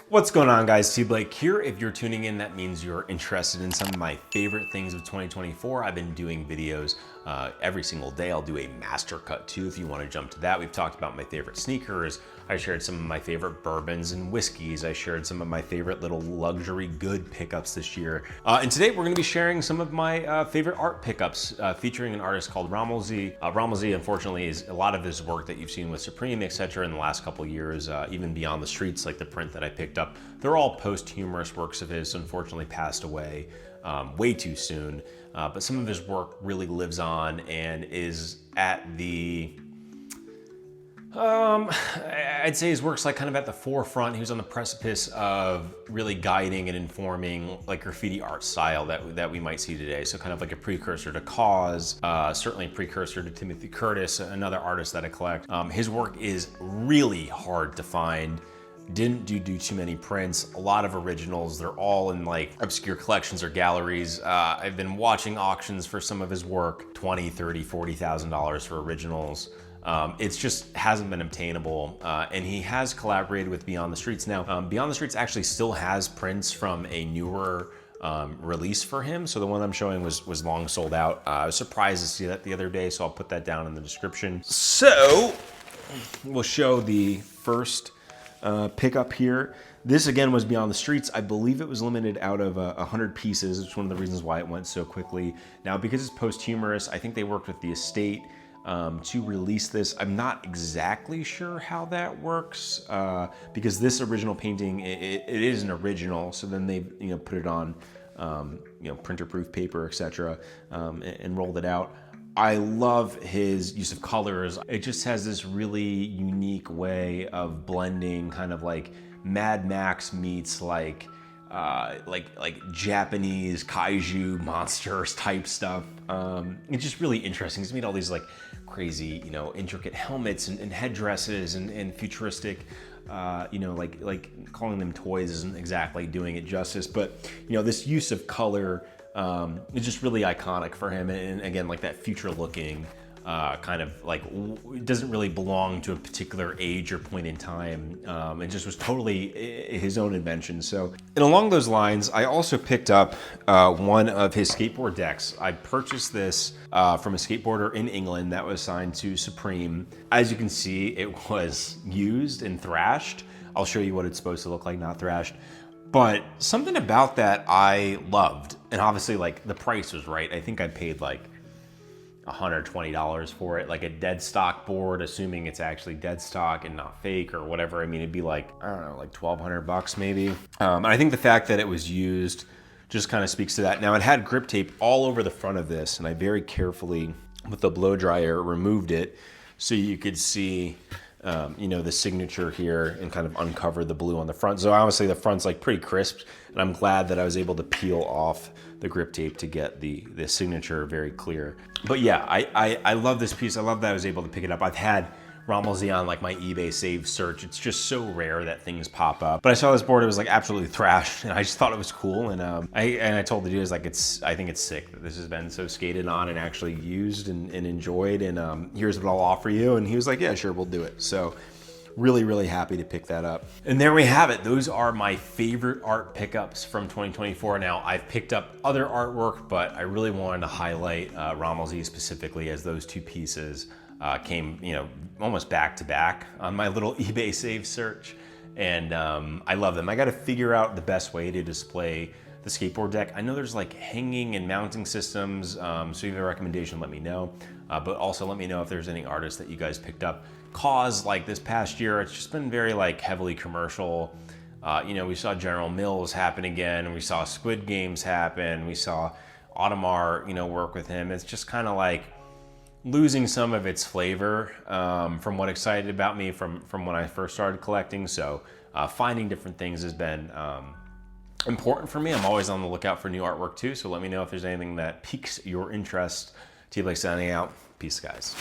What's going on, guys? T. Blake here. If you're tuning in, that means you're interested in some of my favorite things of 2024. I've been doing videos every single day. I'll do a master cut too if you want to jump to that. We've talked about my favorite sneakers. I shared some of my favorite bourbons and whiskeys. I shared some of my favorite little luxury good pickups this year. And today we're going to be sharing some of my favorite art pickups featuring an artist called Rammellzee. Rammellzee, unfortunately, is a lot of his work that you've seen with Supreme, etc. in the last couple of years, even Beyond the Streets, like the print that I picked up. They're all posthumous works of his, unfortunately passed away way too soon. But some of his work really lives on and is at the, I'd say his work's like kind of at the forefront. He was on the precipice of really guiding and informing like graffiti art style that we might see today. So kind of like a precursor to Cause, certainly a precursor to Timothy Curtis, another artist that I collect. His work is really hard to find. Didn't do too many prints, a lot of originals. They're all in like obscure collections or galleries. I've been watching auctions for some of his work, $20,000, $30,000, $40,000 for originals. It's just hasn't been obtainable. And he has collaborated with Beyond the Streets. Now, Beyond the Streets actually still has prints from a newer release for him. So the one I'm showing was long sold out. I was surprised to see that the other day, so I'll put that down in the description. So we'll show the first pickup here. This again was Beyond the Streets. I believe it was limited out of 100 pieces. It's one of the reasons why it went so quickly. Now, because it's posthumous, I think they worked with the estate to release this. I'm not exactly sure how that works because this original painting, it is an original. So then they put it on printer-proof paper, etc., and rolled it out. I love his use of colors. It just has this really unique way of blending kind of like Mad Max meets like Japanese kaiju monsters type stuff. It's just really interesting. He's made all these like crazy, intricate helmets and headdresses and futuristic, like calling them toys isn't exactly doing it justice, but this use of color is just really iconic for him. And again, like that future looking kind of like, it doesn't really belong to a particular age or point in time. It just was totally his own invention. So, and along those lines, I also picked up one of his skateboard decks. I purchased this from a skateboarder in England that was signed to Supreme. As you can see, it was used and thrashed. I'll show you what it's supposed to look like, not thrashed. But something about that I loved. And obviously like the price was right. I think I paid like $120 for it, like a dead stock board, assuming it's actually dead stock and not fake or whatever. I mean, it'd be like, I don't know, like 1,200 bucks maybe. And I think the fact that it was used just kind of speaks to that. Now it had grip tape all over the front of this, and I very carefully with the blow dryer removed it so you could see the signature here and kind of uncover the blue on the front. So obviously the front's like pretty crisp, and I'm glad that I was able to peel off the grip tape to get the signature very clear. But yeah, I love this piece. I love that I was able to pick it up. I've had Rammellzee on like my eBay save search. It's just so rare that things pop up. But I saw this board, it was like absolutely thrashed, and I just thought it was cool. And I told the dude, I was like, I think it's sick that this has been so skated on and actually used and enjoyed. And here's what I'll offer you. And he was like, yeah, sure, we'll do it. So really, really happy to pick that up. And there we have it. Those are my favorite art pickups from 2024. Now, I've picked up other artwork, but I really wanted to highlight Rammellzee specifically, as those two pieces came, almost back to back on my little eBay save search. And I love them. I got to figure out the best way to display the skateboard deck. I know there's like hanging and mounting systems. So if you have a recommendation, let me know. But also let me know if there's any artists that you guys picked up. Cause, like this past year, it's just been very like heavily commercial. We saw General Mills happen again. We saw Squid Games happen. We saw Audemars, work with him. It's just kind of like losing some of its flavor from what excited about me from when I first started collecting. So finding different things has been important for me. I'm always on the lookout for new artwork too. So let me know if there's anything that piques your interest. T. Blake signing out. Peace, guys.